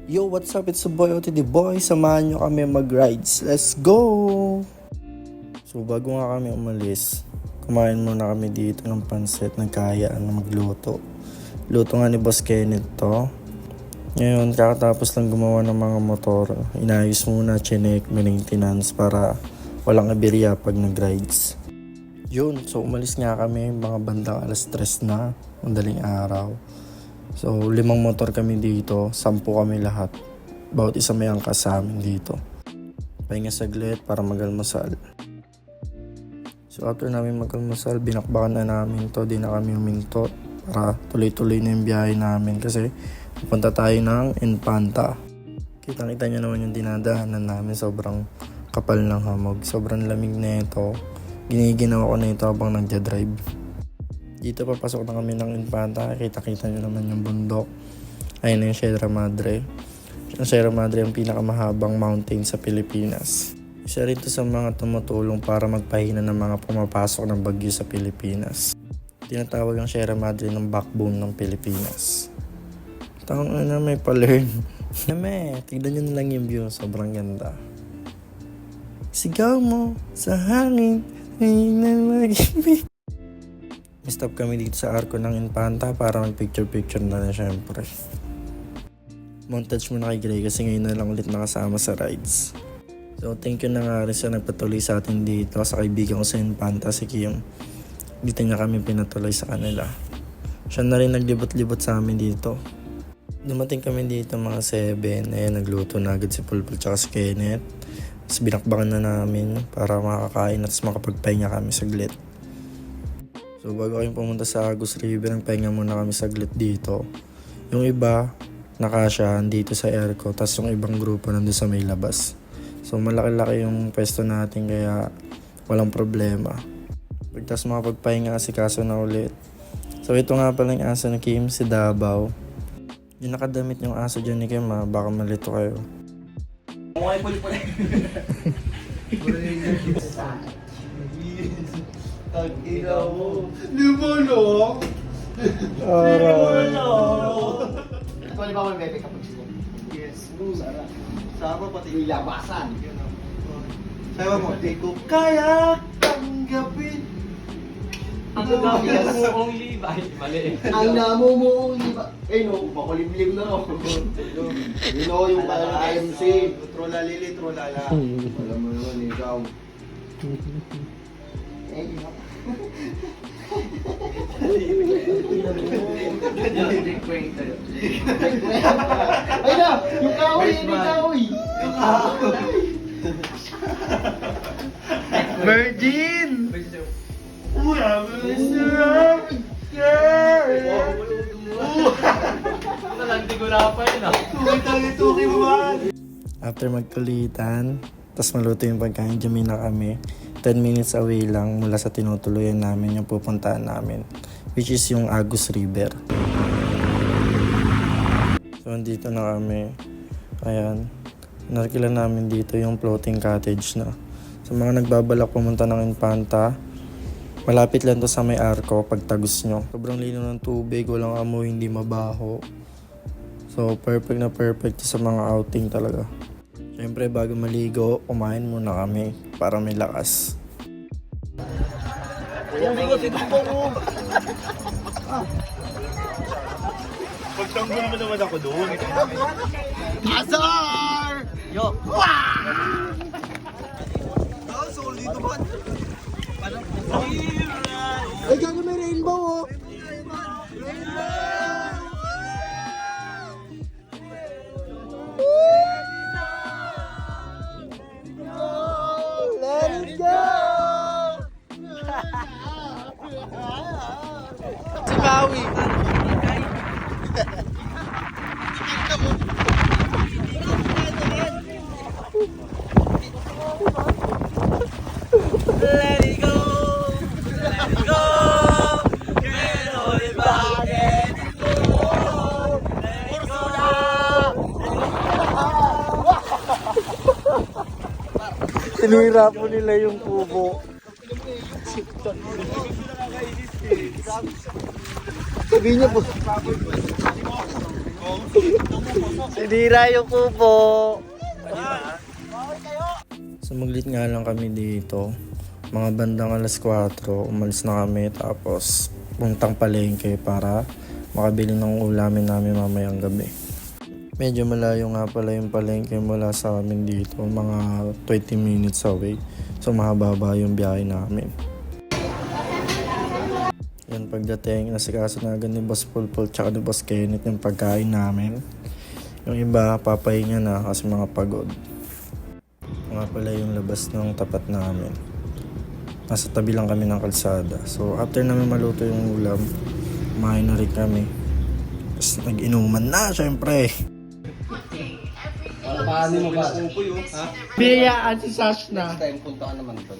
Yo, what's up? It's a boy OTD boy. Samahan nyo kami mag-rides. Let's go! So, bago nga kami umalis, kumain muna kami dito ng pansit. Nagkayaan na magluto. Luto nga ni Boss Kenneth to. Ngayon, kakatapos lang gumawa ng mga motor. Inayos muna, chinek, maintenance para walang aberya pag nag-rides. Yun, so umalis nga kami mga bandang alas 3 na, madaling araw. So, 5 motor kami dito, 10 kami lahat. Bawat isa may angkas sa amin dito. Pahinga saglit para mag-almusal. So, after namin mag-almusal, binakbakan na namin to. Di na kami huminto para tuloy-tuloy na yung biyahe namin kasi pupunta tayo ng Infanta. Kitang-kita nyo naman yung dinadaanan namin. Sobrang kapal ng hamog. Sobrang lamig na ito. Giniginawa ko na ito habang nagja-drive. Dito papasok na kami ng Infanta. Kita-kita nyo naman yung bundok. Ayun na yung Sierra Madre. Yung Sierra Madre ang pinakamahabang mountain sa Pilipinas. Isa rin to sa mga tumutulong para magpahina ng mga pumapasok ng bagyo sa Pilipinas. Tinatawag ang Sierra Madre ng backbone ng Pilipinas. Tawag na may pa-learn. Tignan nyo na lang yung view. Sobrang ganda. Sigaw mo sa hangin. Stop kami dito sa arko ng Infanta para mag-picture-picture na syempre. Montage muna kay Gray kasi ngayon na lang ulit nakasama sa rides. So thank you na nga rin sa nagpatuloy sa atin dito sa kaibigan ko sa Infanta, si Kim. Dito niya kami pinatuloy sa kanila. Siya na rin naglibot-libot sa amin dito. Dumating kami dito mga 7. Ayan, nagluto na agad si Pulpul tsaka si Kenneth. Tapos binakbakan na namin para makakain at makapagpahinga kami saglit. So bago kami pumunta sa Agus River, nagpahinga muna kami saglit dito. Yung iba, nakasya dito sa airco, tapos yung ibang grupo nandun sa may labas. So malaki-laki yung pwesto natin kaya walang problema. Pagtas makapagpahinga kasi kaso na ulit. So ito nga pala yung aso ni Kim, si Dabaw. Yung nakadamit yung aso dyan ni Kim, baka malito kayo. Okay, puli-puli. Tag-ina mo. Limanok! Actually ba may bebe kapag sila? Yes. Sarap. Sarap pati yung labasan. Sabi mo, di ko kaya tanggapin. Ang namumuong liba. Mali. Ang namumuong liba. Eh no, makulimlim na ako. You know yung parang MC. Trolala, trolala. Alam mo naman, ikaw. Eh, ikaw. Ay na! Yung kahoy! Yung kahoy! Yung kahoy! Virgin! After magkulitan, tapos maluto yung pagkain, dyan na kami. 10 minutes away lang mula sa tinutuluyan namin yung pupuntahan namin, which is yung Agus River. So, andito na kami. Ayan. Nakikilan namin dito yung floating cottage na. Sa mga nagbabalak pumunta ng Infanta, malapit lang to sa may arko pag tagus nyo. Sobrang lino ng tubig, walang amoy, hindi mabaho. So, perfect na perfect sa mga outing talaga. Siyempre, bago maligo, kumain muna kami para may lakas. Pagtanggol mo naman ako doon. Azar! Yo! Soul dito ba? Ay, gago may rainbow oh! Let it go! Si Maui! Let it go! Let it go! Quiero ir back, let it go! Let it go! Sinira po nila yung kubo. Sabihin niya po. Sinira yung kubo. Sumuglit nga lang kami dito. Mga bandang alas 4, umalis na kami tapos puntang palengke para makabili ng ulamin namin mamayang gabi. Medyo malayo nga pala yung palengke mula sa amin dito, mga 20 minutes away. So mahaba yung biyahe namin. Yan pagdating, nasikaso na agad ni Boss Pulpul tsaka ni Boss Kenneth yung pagkain namin. Yung iba, papahinga na kasi mga pagod. Nga pala yung labas ng tapat namin. Nasa tabi lang kami ng kalsada. So after namin maluto yung ulam, kumain na rin kami. Tapos nag-inuman na syempre. Paano mo ba? Biyayaan si Sash na. Time punta ka naman doon.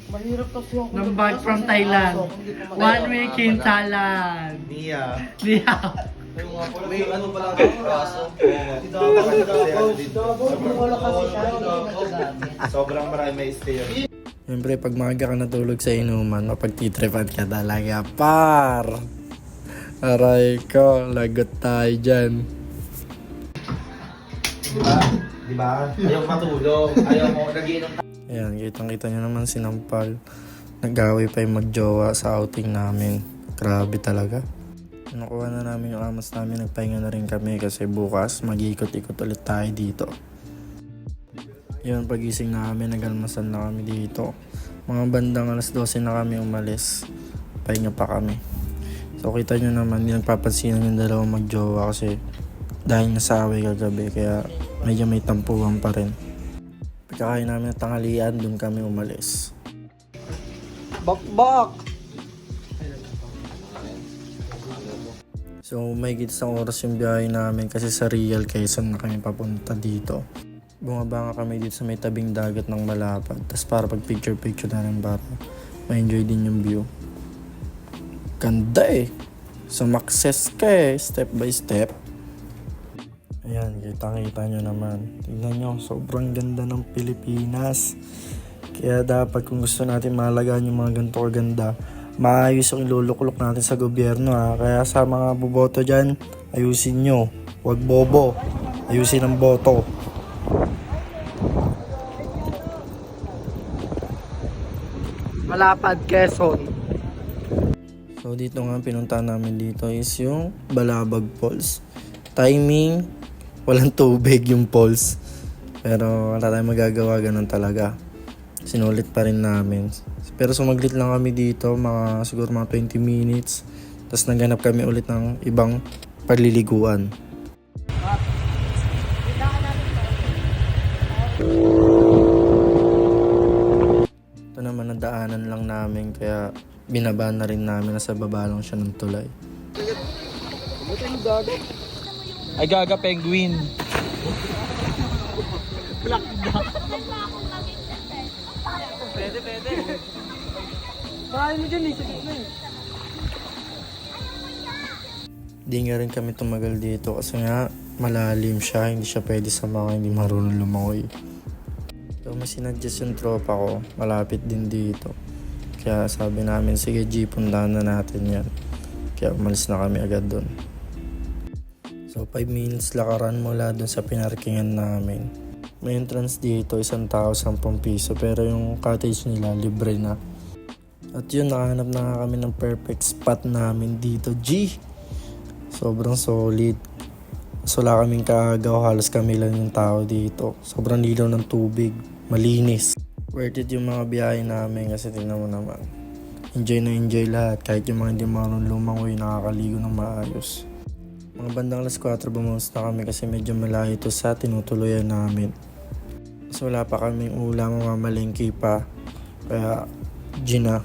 Ng bag from Thailand. 1 week in Thailand. Nia. Diya. May ano pa lang ang kaso. Sobrang marami may stay yun. Siyempre pag maaga ka natulog sa inuman, mapagtitripan ka talaga par. Aray ko, lagot tayo dyan. Diba? Ayaw matulog. Ayaw mo nagiinom. Ayan, kitang-kita nyo naman si Nampal. Nag-away pa yung magjowa sa outing namin. Grabe talaga. Nakuha na namin yung amas namin, nagpahinga na rin kami kasi bukas mag-iikot-ikot ulit tayo dito. Yun, pagising namin, nag-almasal na kami dito. Mga bandang alas 12 na kami umalis. Pahinga pa kami. So kita nyo naman, hindi nagpapansinan yung dalawang magjowa kasi dahil nasa away kagabi, kaya medyo may tampuhan pa rin. Pagkakain namin ng tanghalian, dun kami umalis. Bakbak! So may isang oras yung biyahe namin kasi sa Real Quezon na kami papunta dito. Bumaba nga kami dito sa may tabing dagat ng Malapad. Tapos para pag picture na rin para ma-enjoy din yung view. Ganda eh. Sumakses ka eh, step by step. Ayan, kita nyo naman. Tingnan nyo, sobrang ganda ng Pilipinas. Kaya dapat kung gusto natin mahalagaan yung mga ganito kaganda, maayos yung iluluklok natin sa gobyerno ha. Kaya sa mga boboto dyan, ayusin nyo. Huwag bobo. Ayusin ang boto. Malapad, Quezon. So dito nga pinuntahan namin dito is yung Balabag Falls. Timing, walang tubig yung falls. Pero wala tayong magagawa, ganun talaga. Sinulit pa rin namin. Pero sumaglit lang kami dito, siguro mga 20 minutes. Tapos naghanap kami ulit ng ibang paliliguan. Ito naman ang daanan lang namin, kaya binaba na rin namin, nasa baba lang siya ng tulay. Ay gaga penguin. Pwede. Bahay mo dyan eh, sa gitna eh. Di nga rin kami tumagal dito kasi nga malalim siya, hindi siya pwede sa mga hindi marunong lumangoy. So mas sinadjust yung tropa ko, malapit din dito. Kaya sabi namin, sige G, puntahan na natin yan. Kaya umalis na kami agad dun. So 5 minutes lakaran mula dun sa pinarkingan namin. May entrance dito, 1,000 piso, pero yung cottage nila libre na. At yun, nakahanap na nga kami ng perfect spot namin dito, G. Sobrang solid. So wala kaming kaagaw, halos kami lang yung tao dito. Sobrang lilaw ng tubig, malinis. Worth it yung mga biyahe namin kasi tingnan mo naman. Enjoy na enjoy lahat, kahit yung mga hindi marunong lumangoy, nakakaligo ng maayos. Mga bandang alas 4 bumuhos na kami kasi medyo malayo ito sa tinutuluyan namin. So wala pa kaming ulam, mamalengke pa. Kaya Gina.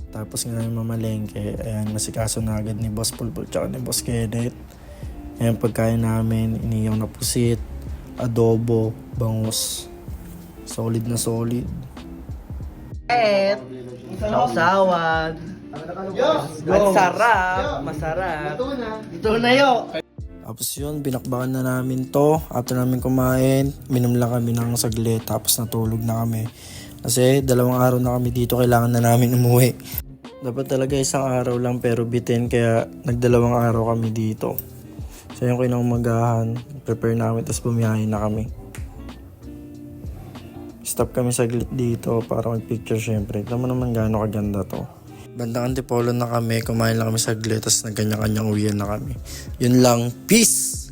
Tapos nga yung mamalengke, ayan, nasikaso na agad ni Boss Pulpul tsaka ni Boss Kenneth. Ayan, pagkain namin, iniyaw na pusit, adobo, bangus. Solid na solid. Sausawan. Masarap. Ito na yo. Tapos yun, binakbakan na namin to. After namin kumain, minom lang kami ng saglit. Tapos natulog na kami. Kasi 2 araw na kami dito, kailangan na namin umuwi. Dapat talaga 1 araw lang pero bitin, kaya nag2 araw kami dito. So yung kinaumagahan, prepare namin, tapos bumiyahin na kami. Stop kami saglit dito para mag-picture syempre. Ito mo naman gaano kaganda to. Bandang Antipolo na kami, kumain lang kami saglit, tapos nagkanya-kanyang uwian na kami. Yun lang, peace!